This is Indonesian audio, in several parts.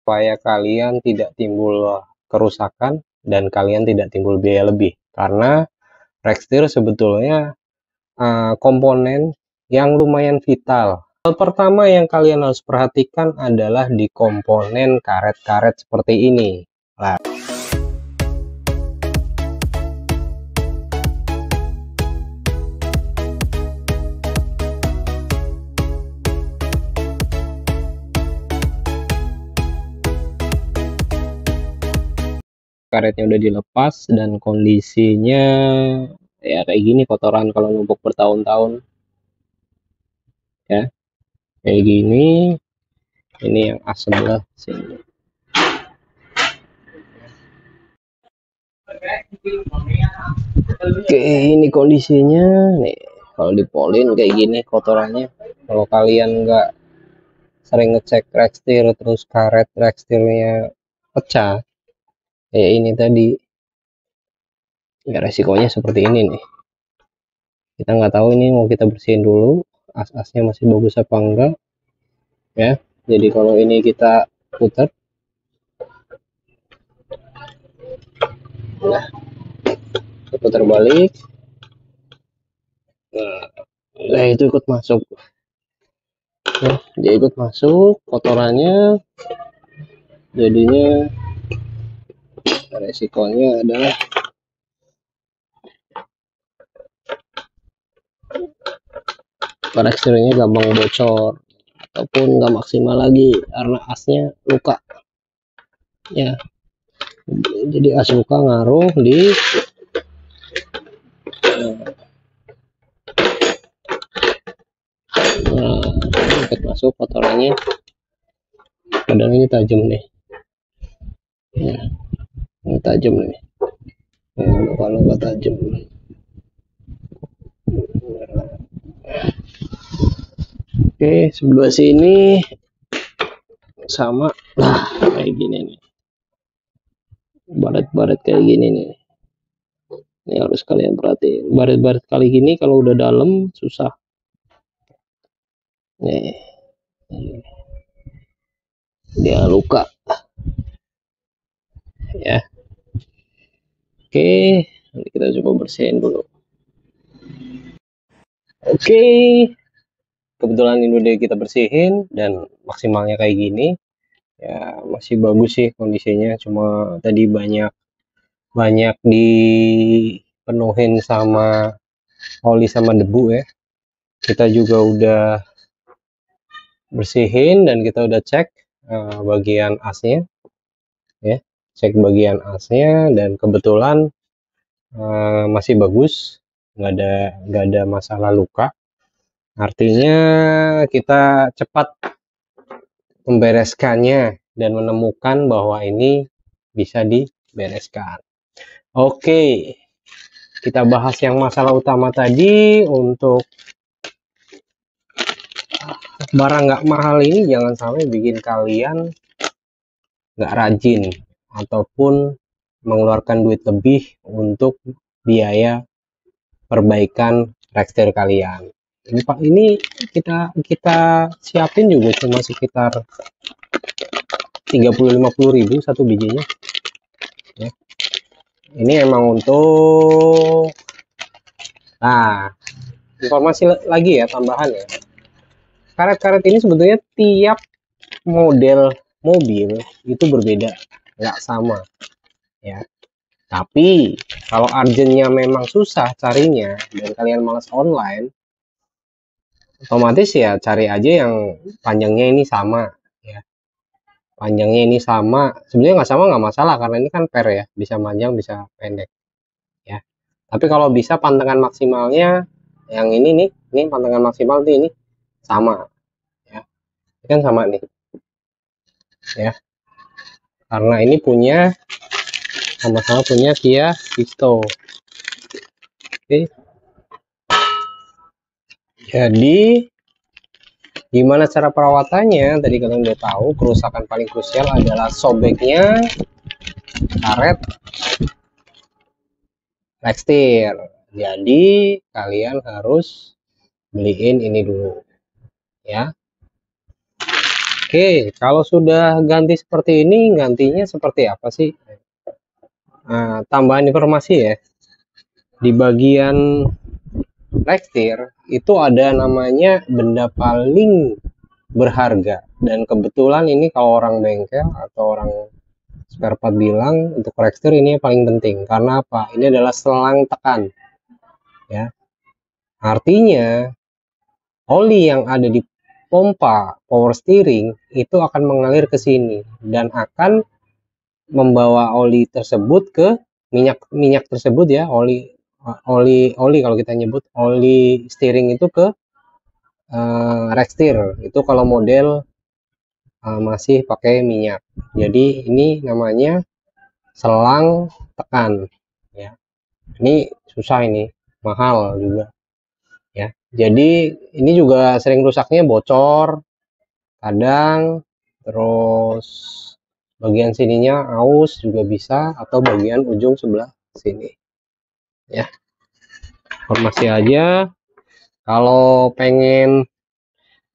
supaya kalian tidak timbul kerusakan dan kalian tidak timbul biaya lebih, karena Rextir sebetulnya komponen yang lumayan vital. Hal pertama yang kalian harus perhatikan adalah di komponen karet-karet seperti ini. Nah, karetnya udah dilepas dan kondisinya ya kayak gini, kotoran kalau numpuk bertahun-tahun ya, kayak gini. Ini yang as sebelah sini. Oke, ini kondisinya nih. Kalau dipolin kayak gini kotorannya. Kalau kalian nggak sering ngecek Rextir terus karet Rextirnya pecah kayak ini tadi, ya resikonya seperti ini nih. Kita nggak tahu ini, mau kita bersihin dulu as-asnya masih bagus apa enggak ya. Jadi kalau ini kita putar, nah kita putar balik, nah itu ikut masuk ya, dia ikut masuk kotorannya. Jadinya resikonya adalah Rextirnya gampang bocor ataupun nggak maksimal lagi karena asnya luka ya. Jadi as luka ngaruh di ikut masuk kotorannya. Padahal ini tajam nih ya, ini tajam nih ya, kalau nggak tajam. Oke, sebelah sini sama lah kayak gini nih, baret-baret kayak gini nih. Ini harus kalian perhatiin, baret-baret kali gini kalau udah dalam susah nih, dia luka ya. Oke, nanti kita coba bersihin dulu. Oke, kebetulan ini udah kita bersihin dan maksimalnya kayak gini ya, masih bagus sih kondisinya. Cuma tadi banyak dipenuhin sama oli sama debu ya. Kita juga udah bersihin dan kita udah cek bagian asnya ya, cek bagian asnya dan kebetulan masih bagus, nggak ada masalah luka. Artinya kita cepat membereskannya dan menemukan bahwa ini bisa dibereskan. Oke, kita bahas yang masalah utama tadi. Untuk barang nggak mahal ini jangan sampai bikin kalian nggak rajin ataupun mengeluarkan duit lebih untuk biaya perbaikan Rextir kalian. Ini Pak, ini kita siapin juga cuma sekitar 30-50 ribu satu bijinya ya. Ini emang untuk, nah informasi lagi ya, tambahan ya, karet-karet ini sebetulnya tiap model mobil itu berbeda, nggak sama ya. Tapi kalau urgentnya memang susah carinya dan kalian malas online, otomatis ya cari aja yang panjangnya ini sama ya. Panjangnya ini sama, sebenarnya nggak sama nggak masalah karena ini kan per ya, bisa panjang bisa pendek ya. Tapi kalau bisa pantangan maksimalnya yang ini nih, ini pantangan maksimal tuh ini sama ya, ini kan sama nih ya, karena ini punya sama-sama punya Kia Pisto. Oke, jadi gimana cara perawatannya? Tadi kalian udah tahu, kerusakan paling krusial adalah sobeknya karet Rextir. Jadi kalian harus beliin ini dulu ya. Oke, kalau sudah ganti seperti ini, gantinya seperti apa sih? Nah, tambahan informasi ya, di bagian rektir itu ada namanya benda paling berharga, dan kebetulan ini kalau orang bengkel atau orang spare part bilang untuk rektir ini yang paling penting. Karena apa? Ini adalah selang tekan ya. Artinya oli yang ada di pompa power steering itu akan mengalir ke sini dan akan membawa oli tersebut ke minyak tersebut ya, oli kalau kita nyebut oli steering itu ke rektir itu kalau model masih pakai minyak. Jadi ini namanya selang tekan ya. Ini susah, ini mahal juga ya. Jadi ini juga sering rusaknya bocor kadang, terus bagian sininya aus juga bisa, atau bagian ujung sebelah sini ya. Informasi aja, kalau pengen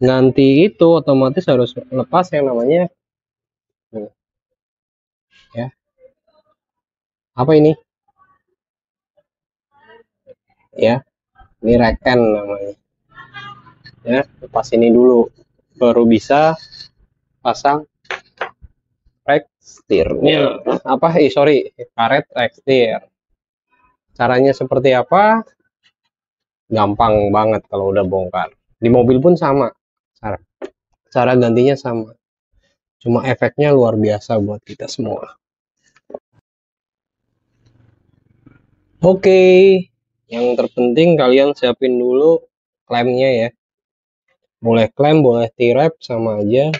ganti itu otomatis harus lepas yang namanya ya, apa ini ya, ini reken namanya ya. Lepas ini dulu baru bisa pasang rektirnya, apa sorry, karet rektir. Caranya seperti apa? Gampang banget kalau udah bongkar. Di mobil pun sama, cara gantinya sama, cuma efeknya luar biasa buat kita semua. Oke, yang terpenting kalian siapin dulu klemnya ya. Boleh klem, boleh T-wrap, sama aja.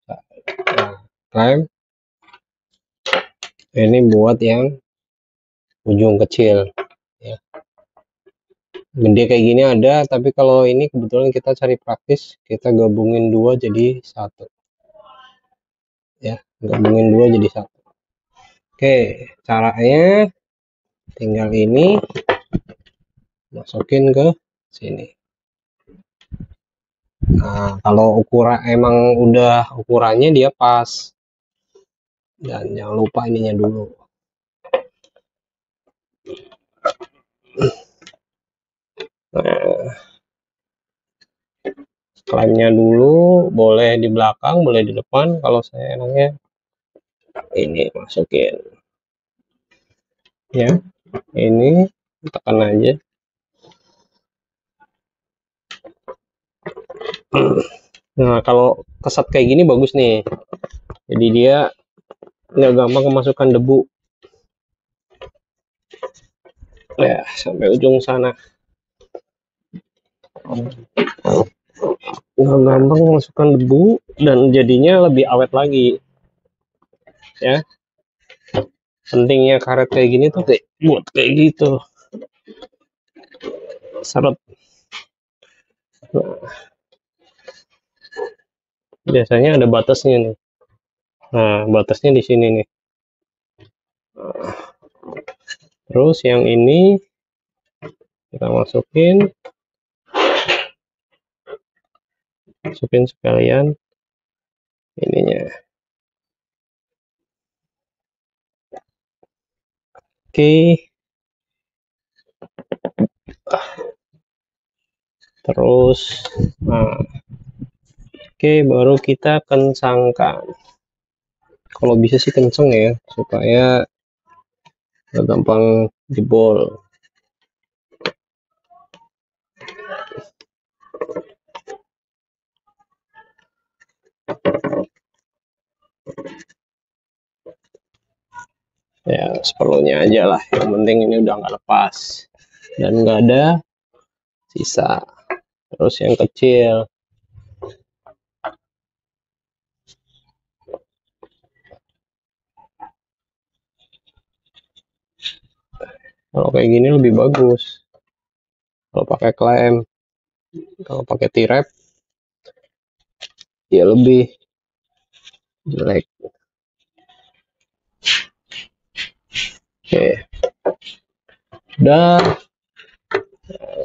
Nah, klem ini buat yang ujung kecil ya. Gede kayak gini ada, tapi kalau ini kebetulan kita cari praktis, kita gabungin dua jadi satu ya, gabungin dua jadi satu. Oke, caranya tinggal ini masukin ke sini. Nah, kalau ukuran emang udah ukurannya dia pas, dan jangan lupa ininya dulu. Nah, klemnya dulu, boleh di belakang, boleh di depan. Kalau saya enaknya ini masukin ya, ini tekan aja. Nah, kalau kesat kayak gini bagus nih, jadi dia nggak gampang kemasukan debu ya sampai ujung sana, nggak gampang kemasukan debu dan jadinya lebih awet lagi ya. Pentingnya karet kayak gini tuh buat kayak gitu, seret. Nah, biasanya ada batasnya nih. Nah, batasnya di sini nih. Nah, terus yang ini kita masukin sekalian ininya. Oke, terus nah, oke, baru kita kencangkan. Kalau bisa sih kenceng ya, supaya nggak gampang jebol. Ya seperlunya aja lah, yang penting ini udah nggak lepas dan nggak ada sisa. Terus yang kecil, kalau kayak gini lebih bagus kalau pakai klem. Kalau pakai T-wrap ya lebih jelek. Oke, udah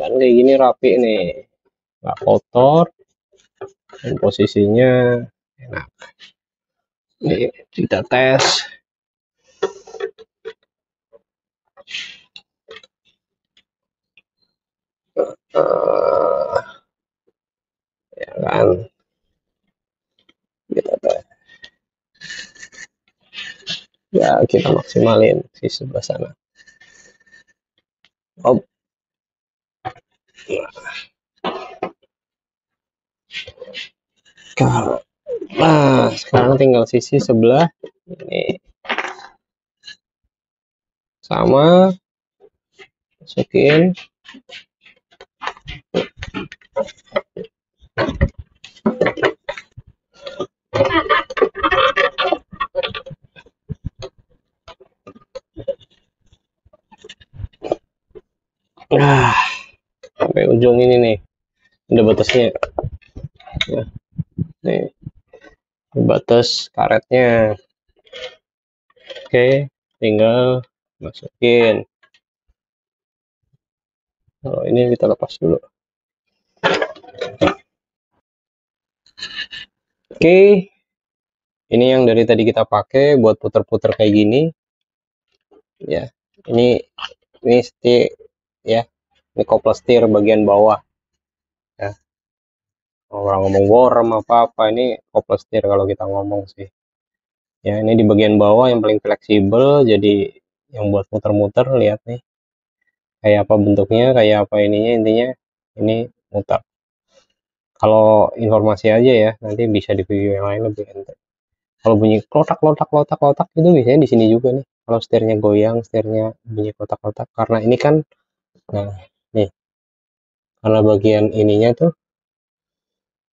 kan kayak gini rapi nih, nggak kotor dan posisinya Nah, ini kita tes. Ya kan, kita tes. Ya, kita maksimalin di sebelah sana. Oh. Nah, sekarang tinggal sisi sebelah ini. Sama, masukin. Nah, sampai ujung ini nih, ada batasnya. Ya, nih, batas karetnya. Oke, tinggal masukin. Oh, ini kita lepas dulu. Oke, ini yang dari tadi kita pakai buat puter-puter kayak gini. Ya, ini setir ya. Ini kopling setir bagian bawah. Ya, orang ngomong worm apa-apa, ini kopling setir kalau kita ngomong sih. Ya, ini di bagian bawah yang paling fleksibel, jadi yang buat muter-muter, lihat nih. Kayak apa bentuknya, kayak apa ininya, intinya ini muter. Kalau informasi aja ya, nanti bisa di video yang lain lebih ente. Kalau bunyi klotak itu biasanya di sini juga nih. Kalau setirnya goyang, setirnya bunyi klotak karena ini kan, nah nih, karena bagian ininya tuh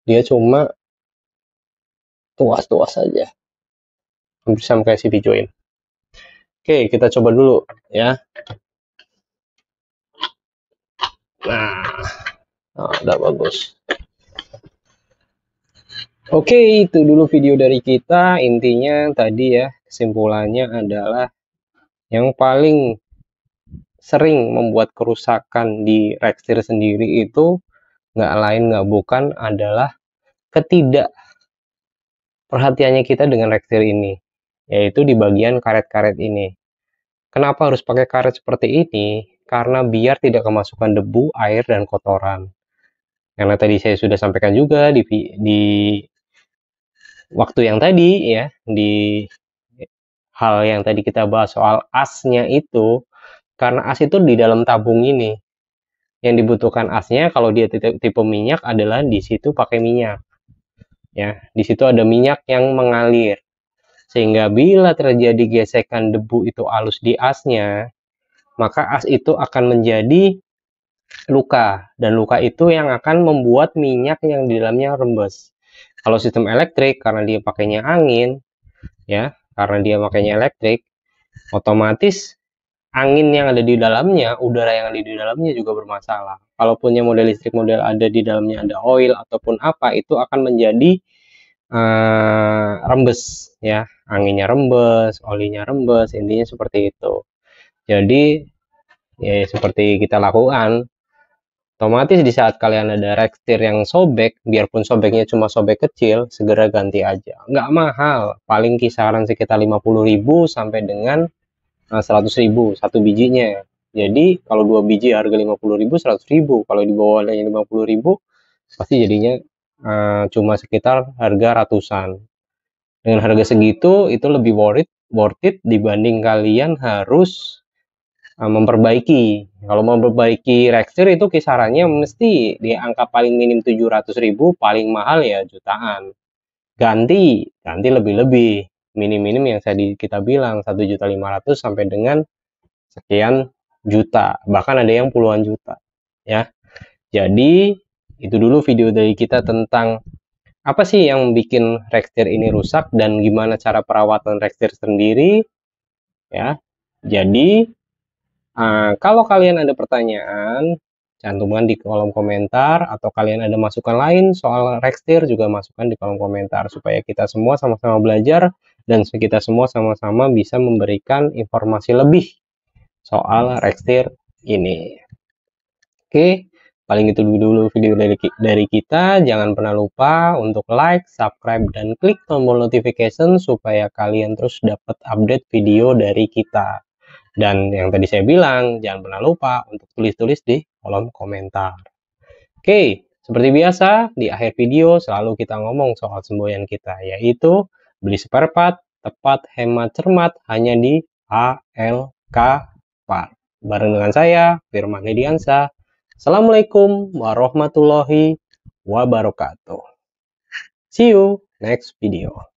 dia cuma tuas-tuas saja, hampir sama kayak CV join. Oke, kita coba dulu ya. Nah, udah bagus. Oke, itu dulu video dari kita. Intinya tadi ya, kesimpulannya adalah yang paling sering membuat kerusakan di Rextir sendiri itu nggak lain nggak bukan adalah ketidakperhatiannya kita dengan Rextir ini, yaitu di bagian karet-karet ini. Kenapa harus pakai karet seperti ini? Karena biar tidak kemasukan debu, air, dan kotoran. Karena tadi saya sudah sampaikan juga di waktu yang tadi ya, di hal yang tadi kita bahas soal asnya itu, karena as itu di dalam tabung ini. Yang dibutuhkan asnya kalau dia tipe minyak adalah di situ pakai minyak. Ya, di situ ada minyak yang mengalir. Sehingga bila terjadi gesekan debu itu halus di asnya, maka as itu akan menjadi luka, dan luka itu yang akan membuat minyak yang di dalamnya rembes. Kalau sistem elektrik, karena dia pakainya angin ya, karena dia pakainya elektrik, otomatis angin yang ada di dalamnya, udara yang ada di dalamnya juga bermasalah. Kalaupun yang model listrik model ada di dalamnya ada oil ataupun apa, itu akan menjadi rembes ya, anginnya rembes, olinya rembes, intinya seperti itu. Jadi ya seperti kita lakukan, otomatis di saat kalian ada Rextir yang sobek, biarpun sobeknya cuma sobek kecil, segera ganti aja. Nggak mahal, paling kisaran sekitar 50.000 sampai dengan 100.000 satu bijinya. Jadi kalau 2 biji harga 50.000, 100.000. Kalau di bawah 50.000 pasti jadinya cuma sekitar harga ratusan. Dengan harga segitu itu lebih worth it dibanding kalian harus memperbaiki. Kalau memperbaiki Rextir itu kisarannya mesti di angka paling minim 700.000, paling mahal ya jutaan. Ganti lebih-lebih. Minim-minim yang kita bilang 1.500.000 sampai dengan sekian juta, bahkan ada yang puluhan juta ya. Jadi itu dulu video dari kita tentang apa sih yang bikin Rextir ini rusak dan gimana cara perawatan Rextir sendiri ya. Jadi kalau kalian ada pertanyaan, cantumkan di kolom komentar, atau kalian ada masukan lain soal Rextir juga masukkan di kolom komentar supaya kita semua sama-sama belajar dan kita semua sama-sama bisa memberikan informasi lebih soal Rextir ini. Oke, Paling itu dulu video dari kita. Jangan pernah lupa untuk like, subscribe, dan klik tombol notification supaya kalian terus dapat update video dari kita. Dan yang tadi saya bilang, jangan pernah lupa untuk tulis-tulis di kolom komentar. Oke, seperti biasa, di akhir video selalu kita ngomong soal semboyan kita, yaitu beli spare part, tepat, hemat, cermat, hanya di ALK Part. Bareng dengan saya, Firman Hediansyah. Assalamualaikum warahmatullahi wabarakatuh. See you next video.